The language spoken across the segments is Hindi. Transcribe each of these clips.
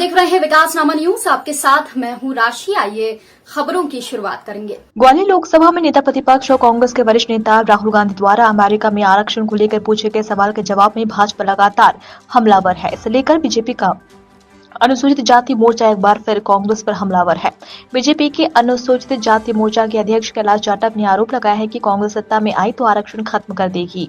देख रहे हैं विकासनामा न्यूज, आपके साथ मैं हूं राशि। आइए खबरों की शुरुआत करेंगे। ग्वालियर लोकसभा में नेता प्रतिपक्ष और कांग्रेस के वरिष्ठ नेता राहुल गांधी द्वारा अमेरिका में आरक्षण को लेकर पूछे गए सवाल के जवाब में भाजपा लगातार हमलावर है। इसे लेकर बीजेपी का अनुसूचित जाति मोर्चा एक बार फिर कांग्रेस पर हमलावर है। बीजेपी के अनुसूचित जाति मोर्चा के अध्यक्ष कैलाश जाटव ने आरोप लगाया है कि कांग्रेस सत्ता में आई तो आरक्षण खत्म कर देगी।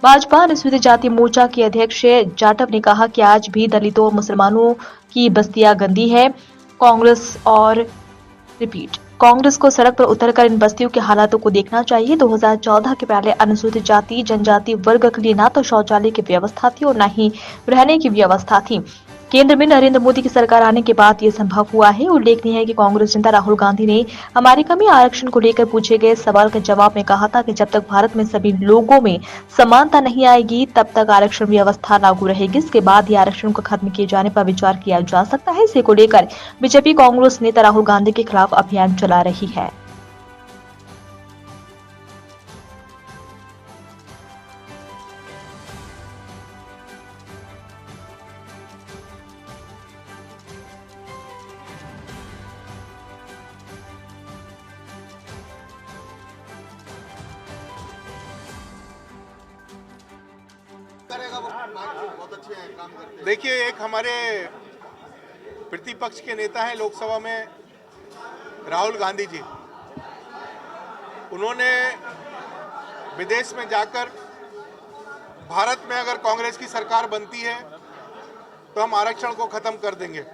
भाजपा अनुसूचित जाति मोर्चा के अध्यक्ष जाटव ने कहा कि आज भी दलितों और मुसलमानों की बस्तियां गंदी है। कांग्रेस को सड़क पर उतरकर इन बस्तियों के हालातों को देखना चाहिए। 2014 के पहले अनुसूचित जाति जनजाति वर्ग के लिए न तो शौचालय की व्यवस्था थी और न ही रहने की व्यवस्था थी। केंद्र में नरेंद्र मोदी की सरकार आने के बाद ये संभव हुआ है। उल्लेखनीय है कि कांग्रेस नेता राहुल गांधी ने अमेरिका में आरक्षण को लेकर पूछे गए सवाल के जवाब में कहा था कि जब तक भारत में सभी लोगों में समानता नहीं आएगी तब तक आरक्षण व्यवस्था लागू रहेगी। इसके बाद ही आरक्षण को खत्म किए जाने पर विचार किया जा सकता है। इसे को लेकर बीजेपी कांग्रेस नेता राहुल गांधी के खिलाफ अभियान चला रही है। देखिए, एक हमारे प्रतिपक्ष के नेता हैं लोकसभा में राहुल गांधी जी। उन्होंने विदेश में जाकर भारत में अगर कांग्रेस की सरकार बनती है तो हम आरक्षण को खत्म कर देंगे।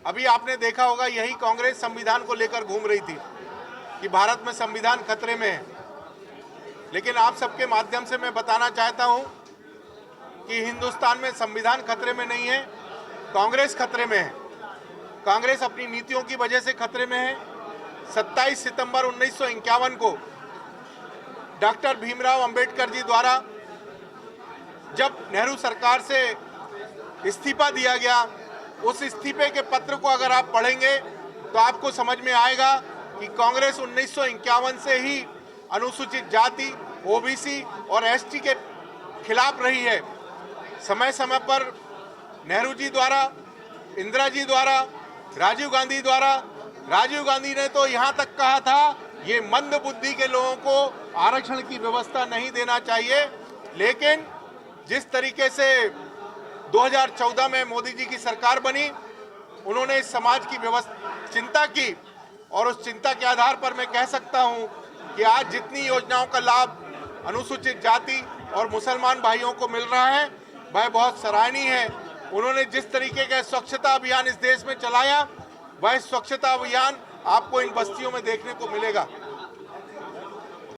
अभी आपने देखा होगा, यही कांग्रेस संविधान को लेकर घूम रही थी कि भारत में संविधान खतरे में है। लेकिन आप सबके माध्यम से मैं बताना चाहता हूं कि हिंदुस्तान में संविधान खतरे में नहीं है, कांग्रेस खतरे में है। कांग्रेस अपनी नीतियों की वजह से खतरे में है। 27 सितंबर 1951 को डॉक्टर भीमराव अंबेडकर जी द्वारा जब नेहरू सरकार से इस्तीफा दिया गया, उस इस्तीफे के पत्र को अगर आप पढ़ेंगे तो आपको समझ में आएगा कि कांग्रेस 1951 से ही अनुसूचित जाति, ओबीसी और एसटी के खिलाफ रही है। समय समय पर नेहरू जी द्वारा, इंदिरा जी द्वारा, राजीव गांधी ने तो यहाँ तक कहा था ये मंद बुद्धि के लोगों को आरक्षण की व्यवस्था नहीं देना चाहिए। लेकिन जिस तरीके से 2014 में मोदी जी की सरकार बनी, उन्होंने इस समाज की चिंता की और उस चिंता के आधार पर मैं कह सकता हूँ कि आज जितनी योजनाओं का लाभ अनुसूचित जाति और मुसलमान भाइयों को मिल रहा है वह बहुत सराहनीय है। उन्होंने जिस तरीके का स्वच्छता अभियान इस देश में चलाया, वह स्वच्छता अभियान आपको इन बस्तियों में देखने को मिलेगा।